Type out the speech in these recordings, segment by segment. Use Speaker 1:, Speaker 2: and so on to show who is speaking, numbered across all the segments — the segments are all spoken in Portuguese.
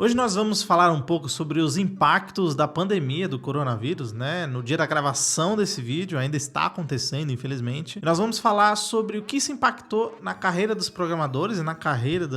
Speaker 1: Hoje nós vamos falar um pouco sobre os impactos da pandemia do coronavírus, né? No dia da gravação desse vídeo, ainda está acontecendo, infelizmente. E nós vamos falar sobre o que isso impactou na carreira dos programadores e na carreira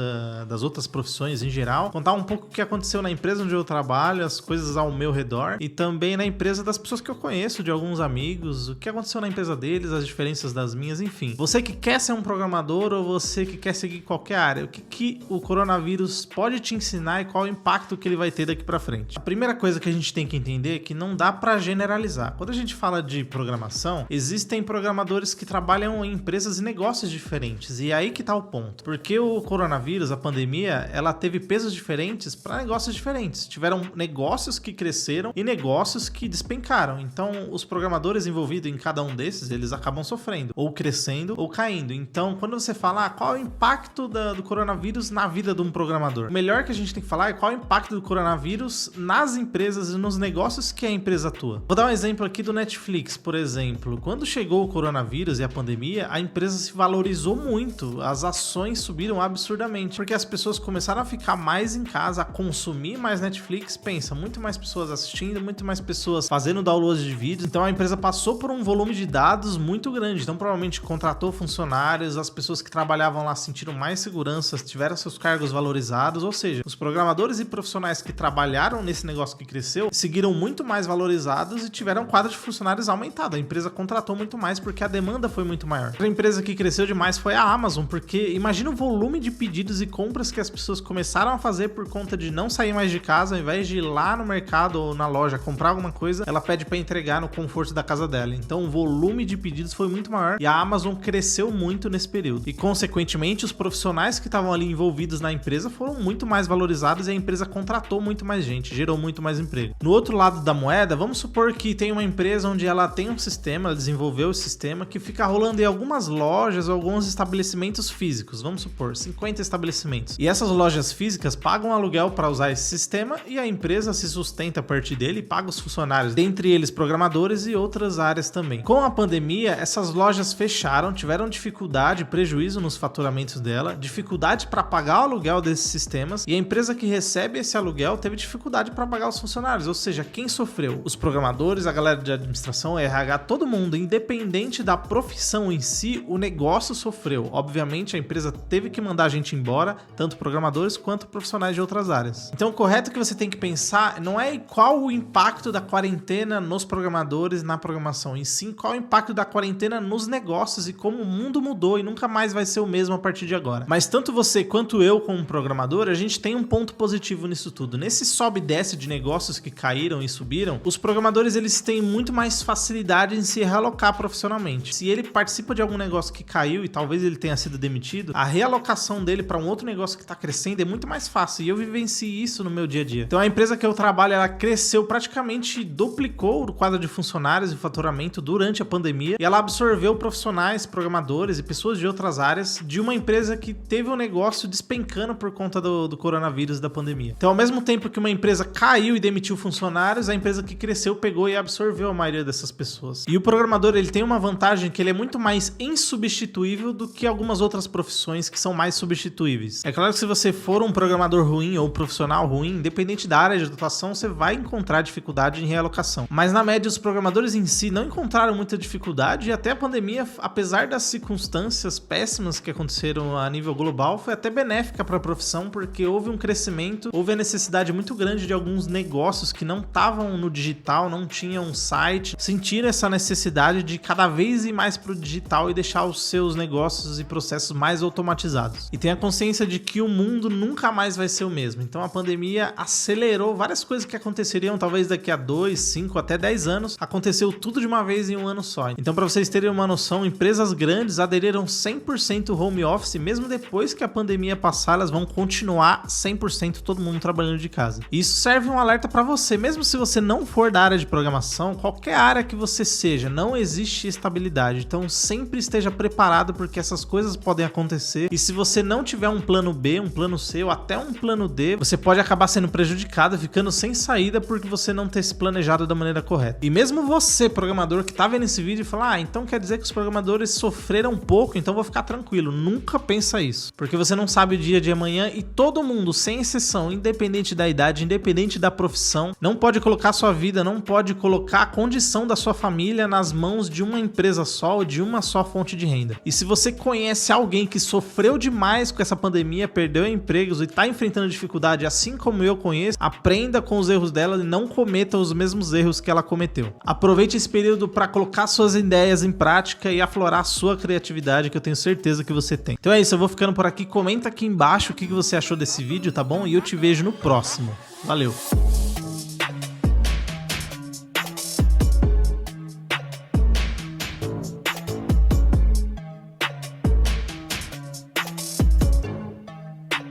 Speaker 1: das outras profissões em geral. Contar um pouco o que aconteceu na empresa onde eu trabalho, as coisas ao meu redor e também na empresa das pessoas que eu conheço, de alguns amigos, o que aconteceu na empresa deles, as diferenças das minhas, enfim. Você que quer ser um programador ou você que quer seguir qualquer área, o que o coronavírus pode te ensinar e qual o impacto que ele vai ter daqui pra frente. A primeira coisa que a gente tem que entender é que não dá pra generalizar. Quando a gente fala de programação, existem programadores que trabalham em empresas e negócios diferentes, e é aí que tá o ponto. Porque o coronavírus, a pandemia, ela teve pesos diferentes para negócios diferentes. Tiveram negócios que cresceram e negócios que despencaram. Então, os programadores envolvidos em cada um desses, eles acabam sofrendo, ou crescendo, ou caindo. Então, quando você fala qual é o impacto do coronavírus na vida de um programador, o melhor que a gente tem que falar é qual é o impacto do coronavírus nas empresas e nos negócios que a empresa atua. Vou dar um exemplo aqui do Netflix, por exemplo. Quando chegou o coronavírus e a pandemia, a empresa se valorizou muito, as ações subiram absurdamente, porque as pessoas começaram a ficar mais em casa, a consumir mais Netflix. Pensa, muito mais pessoas assistindo, muito mais pessoas fazendo download de vídeos, então a empresa passou por um volume de dados muito grande, então provavelmente contratou funcionários, as pessoas que trabalhavam lá sentiram mais segurança, tiveram seus cargos valorizados, ou seja, os programadores e profissionais que trabalharam nesse negócio que cresceu seguiram muito mais valorizados e tiveram um quadro de funcionários aumentado. A empresa contratou muito mais porque a demanda foi muito maior. Outra empresa que cresceu demais foi a Amazon, porque imagina o volume de pedidos e compras que as pessoas começaram a fazer por conta de não sair mais de casa, ao invés de ir lá no mercado ou na loja comprar alguma coisa, ela pede para entregar no conforto da casa dela. Então o volume de pedidos foi muito maior e a Amazon cresceu muito nesse período. E consequentemente os profissionais que estavam ali envolvidos na empresa foram muito mais valorizados e a empresa contratou muito mais gente, gerou muito mais emprego. No outro lado da moeda, vamos supor que tem uma empresa onde ela tem um sistema, ela desenvolveu o sistema que fica rolando em algumas lojas ou alguns estabelecimentos físicos, vamos supor, 50 estabelecimentos. E essas lojas físicas pagam aluguel para usar esse sistema e a empresa se sustenta a partir dele e paga os funcionários, dentre eles programadores e outras áreas também. Com a pandemia, essas lojas fecharam, tiveram dificuldade, prejuízo nos faturamentos dela, dificuldade para pagar o aluguel desses sistemas e a empresa que recebe esse aluguel teve dificuldade para pagar os funcionários, ou seja, quem sofreu? Os programadores, a galera de administração, RH, todo mundo, independente da profissão em si, o negócio sofreu. Obviamente a empresa teve que mandar a gente embora, tanto programadores quanto profissionais de outras áreas. Então o correto que você tem que pensar não é qual o impacto da quarentena nos programadores na programação, e sim qual o impacto da quarentena nos negócios e como o mundo mudou e nunca mais vai ser o mesmo a partir de agora. Mas tanto você quanto eu como programador, a gente tem um ponto positivo nisso tudo. Nesse sobe e desce de negócios que caíram e subiram, os programadores eles têm muito mais facilidade em se realocar profissionalmente. Se ele participa de algum negócio que caiu e talvez ele tenha sido demitido, a realocação dele para um outro negócio que está crescendo é muito mais fácil e eu vivencio isso no meu dia a dia. Então a empresa que eu trabalho, ela cresceu, praticamente duplicou o quadro de funcionários e faturamento durante a pandemia e ela absorveu profissionais, programadores e pessoas de outras áreas de uma empresa que teve um negócio despencando por conta do coronavírus e da pandemia. Então ao mesmo tempo que uma empresa caiu e demitiu funcionários, a empresa que cresceu pegou e absorveu a maioria dessas pessoas. E o programador, ele tem uma vantagem que ele é muito mais insubstituível do que algumas outras profissões que são mais substituíveis. É claro que se você for um programador ruim ou um profissional ruim, independente da área de atuação, você vai encontrar dificuldade em realocação. Mas na média, os programadores em si não encontraram muita dificuldade e até a pandemia, apesar das circunstâncias péssimas que aconteceram a nível global, foi até benéfica para a profissão, porque houve um crescimento, houve a necessidade muito grande de alguns negócios que não estavam no digital, não tinham um site, sentiram essa necessidade de cada vez ir mais para o digital e deixar os seus negócios e processos mais automatizados. E tem a consciência de que o mundo nunca mais vai ser o mesmo. Então a pandemia acelerou várias coisas que aconteceriam talvez daqui a 2, 5, até 10 anos. Aconteceu tudo de uma vez em um ano só. Então para vocês terem uma noção, empresas grandes aderiram 100% home office, mesmo depois que a pandemia passar, elas vão continuar 100% todo mundo trabalhando de casa. E isso serve um alerta para você, mesmo se você não for da área de programação, qualquer área que você seja, não existe estabilidade. Então sempre esteja preparado porque essas coisas podem acontecer e se você não tiver um plano B, um plano C ou até um plano D, você pode acabar sendo prejudicado, ficando sem saída porque você não ter se planejado da maneira correta. E mesmo você, programador, que tá vendo esse vídeo e fala, então quer dizer que os programadores sofreram um pouco, então vou ficar tranquilo. Nunca pensa isso, porque você não sabe o dia de amanhã e todo mundo, sem exceção, atenção, independente da idade, independente da profissão, não pode colocar sua vida, não pode colocar a condição da sua família nas mãos de uma empresa só ou de uma só fonte de renda. E se você conhece alguém que sofreu demais com essa pandemia, perdeu empregos e está enfrentando dificuldade, assim como eu conheço, aprenda com os erros dela e não cometa os mesmos erros que ela cometeu. Aproveite esse período para colocar suas ideias em prática e aflorar a sua criatividade, que eu tenho certeza que você tem. Então é isso, eu vou ficando por aqui. Comenta aqui embaixo o que você achou desse vídeo, tá bom? E eu te vejo no próximo. Valeu!